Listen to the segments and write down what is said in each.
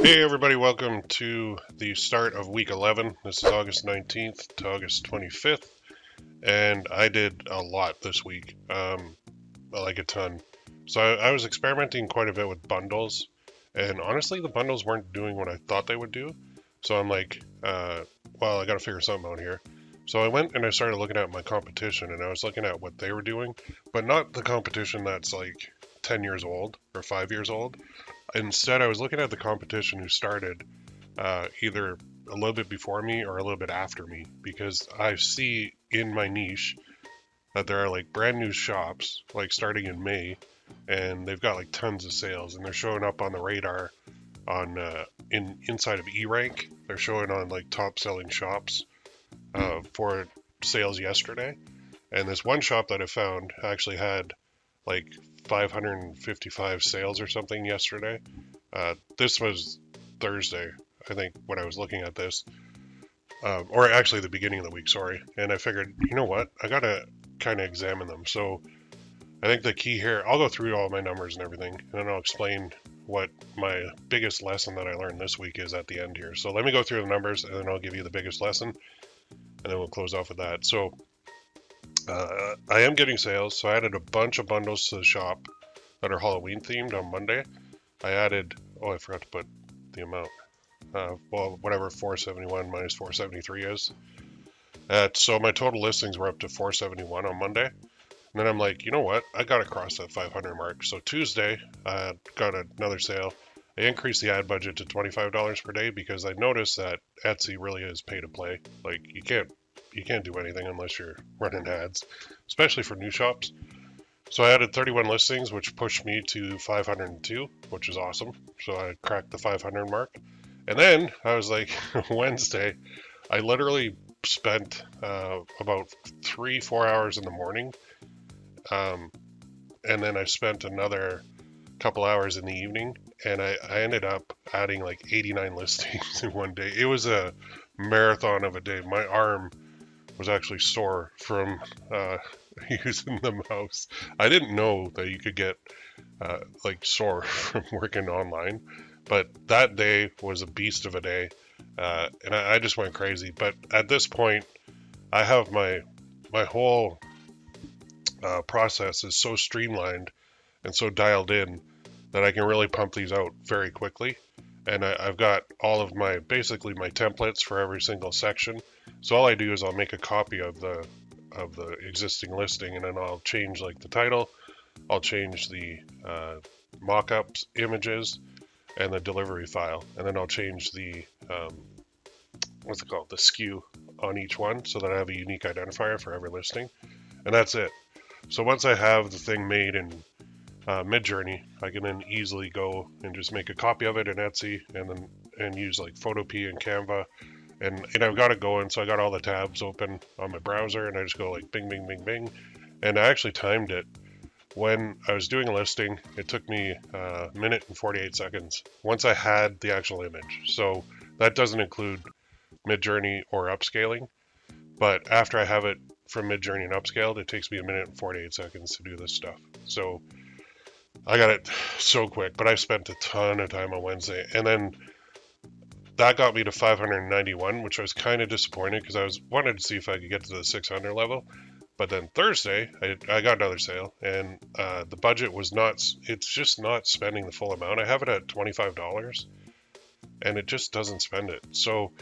Hey everybody, welcome to the start of week 11. This is August 19th to August 25th, and I did a lot this week, like a ton. So I was experimenting quite a bit with bundles, and honestly, the bundles weren't doing what I thought they would do. So I'm like, well, I gotta figure something out here. So I went and I started looking at my competition, and I was looking at what they were doing, but not the competition that's like 10 years old or 5 years old. Instead, I was looking at the competition who started either a little bit before me or a little bit after me because I see in my niche that there are like brand new shops like starting in May, and they've got like tons of sales, and they're showing up on the radar on inside of E-Rank. They're showing on like top selling shops for sales yesterday. And this one shop that I found actually had like 555 sales or something yesterday. This was Thursday, I think, when I was looking at this, or actually the beginning of the week, sorry. And I figured, you know what, I gotta kind of examine them. So I think the key here, I'll go through all my numbers and everything, and then I'll explain what my biggest lesson that I learned this week is at the end here. So let me go through the numbers, and then I'll give you the biggest lesson, and then we'll close off with that. So I am getting sales, so I added a bunch of bundles to the shop that are Halloween themed on Monday. I added, oh, I forgot to put the amount. Well, whatever 471 minus 473 is. So my total listings were up to 471 on Monday. And then I'm like, you know what? I got to cross that 500 mark. So Tuesday, I got another sale. I increased the ad budget to $25 per day because I noticed that Etsy really is pay to play. Like you can't do anything unless you're running ads, especially for new shops. So I added 31 listings, which pushed me to 502, which is awesome. So I cracked the 500 mark. And then I was like, Wednesday, I literally spent about 3-4 hours in the morning. Um, and then I spent another couple hours in the evening. And I ended up adding like 89 listings in one day. It was a marathon of a day. My arm was actually sore from using the mouse. I didn't know that you could get like sore from working online, but that day was a beast of a day, and I just went crazy. But at this point, I have my whole process is so streamlined and so dialed in that I can really pump these out very quickly. And I've got all of my basically my templates for every single section. So all I do is I'll make a copy of the existing listing, and then I'll change like the title, I'll change the mock-ups, images, and the delivery file, and then I'll change the what's it called, the SKU on each one, so that I have a unique identifier for every listing, and that's it. So once I have the thing made in Midjourney, I can then easily go and just make a copy of it in Etsy, and use like Photopea and Canva, and I've got it going. So I got all the tabs open on my browser, and I just go like bing, bing, bing, bing, and I actually timed it. When I was doing a listing, it took me a minute and 48 seconds once I had the actual image. So that doesn't include Midjourney or upscaling, but after I have it from Midjourney and upscaled, it takes me a minute and 48 seconds to do this stuff. So I got it so quick, but I spent a ton of time on Wednesday, and then that got me to 591, which I was kind of disappointed because wanted to see if I could get to the 600 level. But then Thursday, I got another sale, and the budget was not. It's just not spending the full amount. I have it at $25, and it just doesn't spend it. So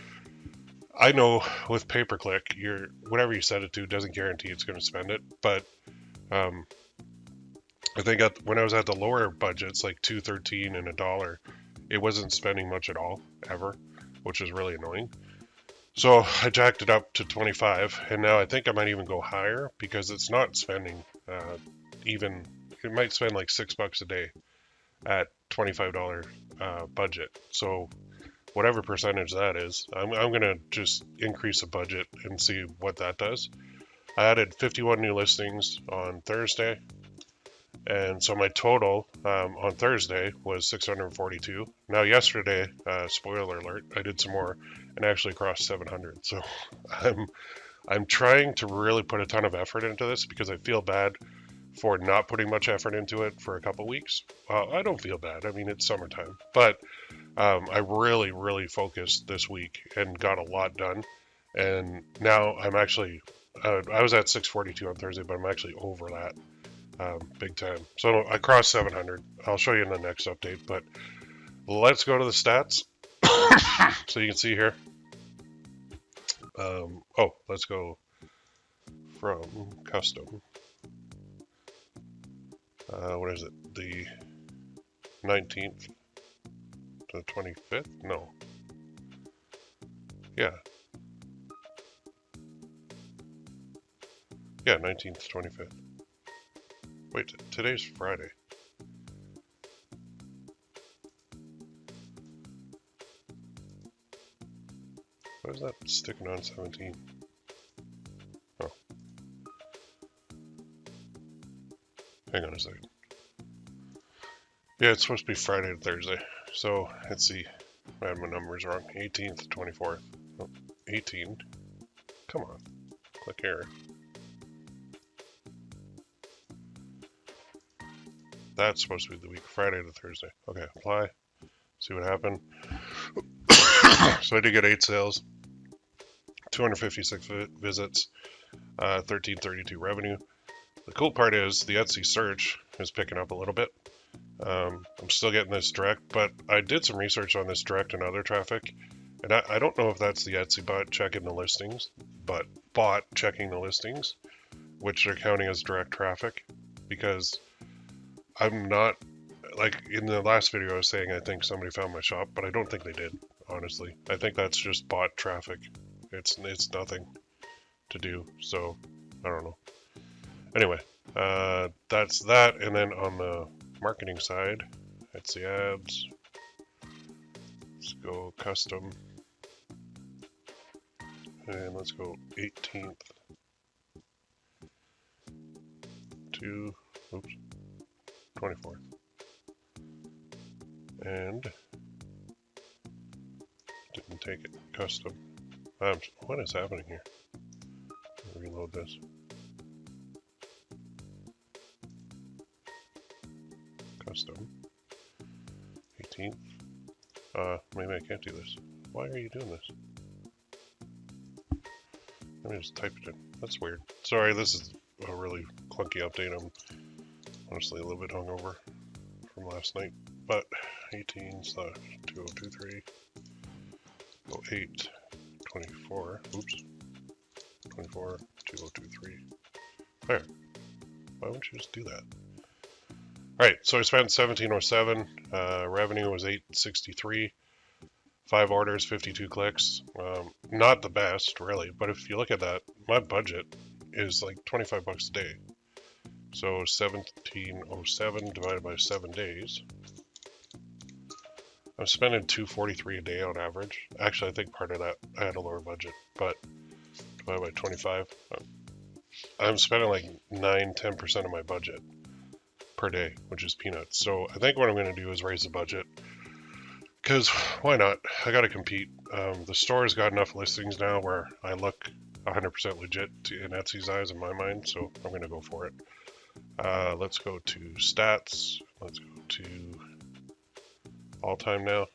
I know with pay-per-click, whatever you set it to doesn't guarantee it's going to spend it. But um, I think when I was at the lower budgets, like $2.13 and $1, it wasn't spending much at all ever, which is really annoying. So I jacked it up to 25, and now I think I might even go higher because it's not spending even. It might spend like $6 a day at $25 budget. So whatever percentage that is, I'm gonna just increase the budget and see what that does. I added 51 new listings on Thursday, and so my total on Thursday was 642. Now yesterday, spoiler alert, I did some more and actually crossed 700. So I'm trying to really put a ton of effort into this because I feel bad for not putting much effort into it for a couple weeks. I don't feel bad. I mean, it's summertime, but I really focused this week and got a lot done. And now I'm actually, I was at 642 on Thursday, but I'm actually over that big time. So I crossed 700. I'll show you in the next update, but let's go to the stats. So you can see here. Let's go from custom. What is it? The 19th to the 25th? No. Yeah. Yeah, 19th to 25th. Wait, today's Friday. Why is that sticking on 17? Oh. Hang on a second. Yeah, it's supposed to be Friday to Thursday. So, let's see. I had my numbers wrong. 18th to 24th. Oh, 18. Come on. Click here. That's supposed to be the week, Friday to Thursday. Okay, apply. See what happened. So I did get 8 sales, 256 visits, 1332 revenue. The cool part is the Etsy search is picking up a little bit. I'm still getting this direct, but I did some research on this direct and other traffic, and I don't know if that's the Etsy bot checking the listings, but bot checking the listings, which they're counting as direct traffic, because I'm not, like in the last video I was saying I think somebody found my shop, but I don't think they did, honestly. I think that's just bot traffic. It's nothing to do, so I don't know. Anyway, that's that, and then on the marketing side, Etsy ads. Let's go custom, and let's go 18th to 24th, and didn't take it. Custom. What is happening here? Reload this. Custom 18th. Maybe I can't do this. Why are you doing this? Let me just type it in. That's weird. Sorry, this is a really clunky update. I'm honestly a little bit hungover from last night. But 18/2023 08 24. Oops. 24 2023. There. Why wouldn't you just do that? Alright, so I spent 1707, revenue was 863, 5 orders, 52 clicks. Not the best, really, but if you look at that, my budget is like 25 bucks a day. So 1707 divided by 7 days. I'm spending 243 a day on average. Actually, I think part of that I had a lower budget, but divided by 25, I'm spending like 9-10% of my budget per day, which is peanuts. So I think what I'm going to do is raise the budget, because why not? I got to compete. The store's got enough listings now where I look 100% legit in Etsy's eyes in my mind, so I'm going to go for it. Let's go to stats. Let's go to all time now.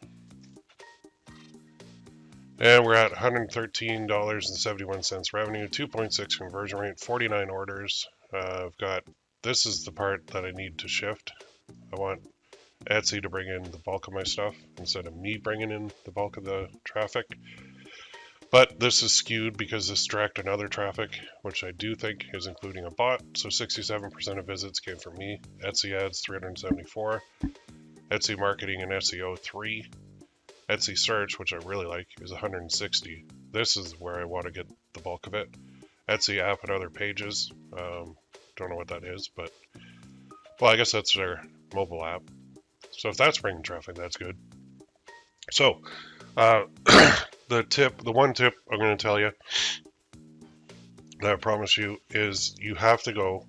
And we're at $113.71 revenue, 2.6 conversion rate, 49 orders. I've got, this is the part that I need to shift. I want Etsy to bring in the bulk of my stuff instead of me bringing in the bulk of the traffic. But this is skewed because this direct and other traffic, which I do think is including a bot. So 67% of visits came from me. Etsy ads 374. Etsy marketing and SEO 3. Etsy search, which I really like, is 160. This is where I want to get the bulk of it. Etsy app and other pages. Don't know what that is, but well, I guess that's their mobile app. So if that's bringing traffic, that's good. So the one tip I'm going to tell you that I promise you is you have to go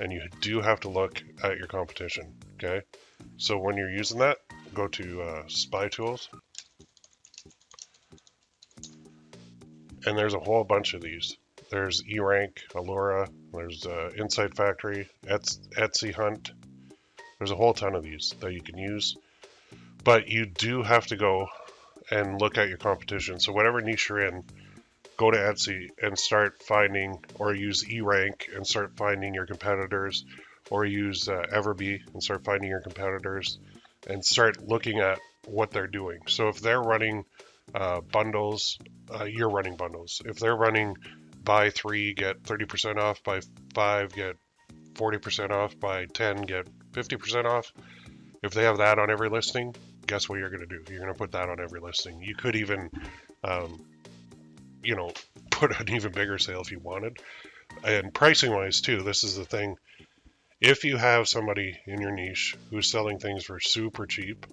and you do have to look at your competition. Okay, so when you're using that, go to Spy Tools, and there's a whole bunch of these. There's eRank, Allura, there's Insight Factory, Etsy Hunt. There's a whole ton of these that you can use. But you do have to go and look at your competition. So whatever niche you're in, go to Etsy and start finding, or use eRank and start finding your competitors, or use Everbee and start finding your competitors, and start looking at what they're doing. So if they're running bundles, you're running bundles. If they're running buy 3, get 30% off, buy 5, get 40% off, buy 10, get 50% off. If they have that on every listing, guess what you're going to do? You're going to put that on every listing. You could even, put an even bigger sale if you wanted. And pricing wise too, this is the thing. If you have somebody in your niche who's selling things for super cheap,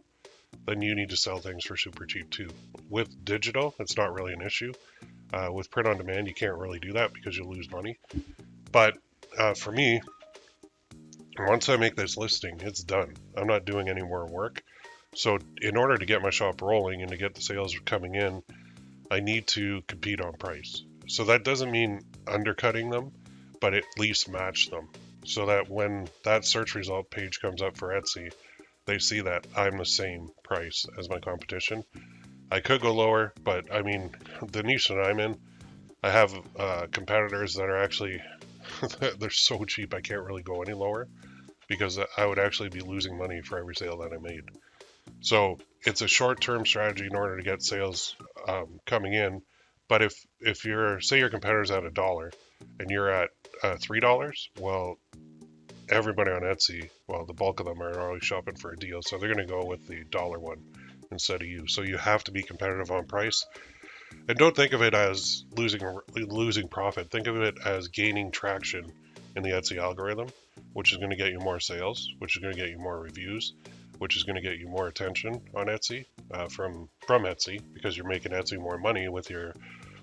then you need to sell things for super cheap too. With digital, it's not really an issue. With print on demand, you can't really do that because you'll lose money. But for me, once I make this listing, it's done. I'm not doing any more work. So in order to get my shop rolling and to get the sales coming in, I need to compete on price. So that doesn't mean undercutting them, but at least match them. So that when that search result page comes up for Etsy, they see that I'm the same price as my competition. I could go lower, but I mean, the niche that I'm in, I have competitors that are actually, they're so cheap I can't really go any lower, because I would actually be losing money for every sale that I made. So it's a short-term strategy in order to get sales coming in. But if you're, say your competitor's at $1 and you're at $3, well, everybody on Etsy, well, the bulk of them are always shopping for a deal, so they're going to go with the dollar one instead of you. So you have to be competitive on price. And don't think of it as losing profit. Think of it as gaining traction in the Etsy algorithm, which is going to get you more sales, which is going to get you more reviews, which is going to get you more attention on Etsy from Etsy, because you're making Etsy more money with your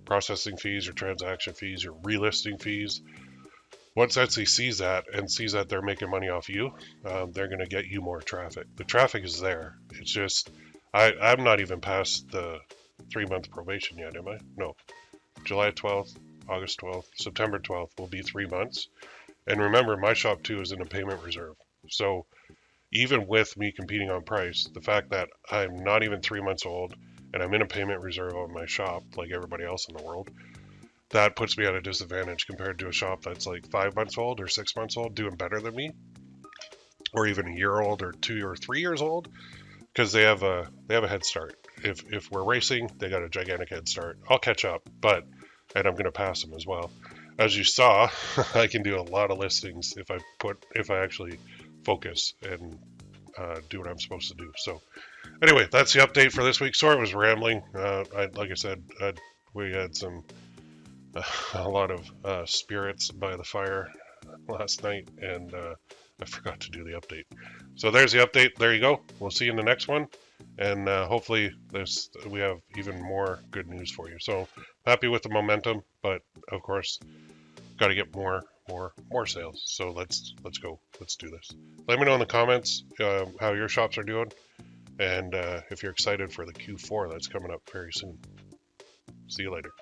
processing fees, your transaction fees, your relisting fees. Once Etsy sees that and sees that they're making money off you, they're going to get you more traffic. The traffic is there. It's just, I'm not even past the 3-month probation yet, am I? No. July 12th, August 12th, September 12th will be 3 months. And remember, my shop too is in a payment reserve. So even with me competing on price, the fact that I'm not even 3 months old and I'm in a payment reserve on my shop like everybody else in the world, that puts me at a disadvantage compared to a shop that's like 5 months old or 6 months old doing better than me, or even a year old or 2 or 3 years old, because they have a head start. If we're racing, they got a gigantic head start. I'll catch up, and I'm going to pass them as well. As you saw, I can do a lot of listings if I actually focus and do what I'm supposed to do. So anyway, that's the update for this week. Sorry, I was rambling. Like I said, we had a lot of spirits by the fire last night, and I forgot to do the update. So there's the update. There you go. We'll see you in the next one, and hopefully we have even more good news for you. So happy with the momentum, but of course, got to get more sales. So let's go. Let's do this. Let me know in the comments how your shops are doing, and if you're excited for the Q4 that's coming up very soon. See you later.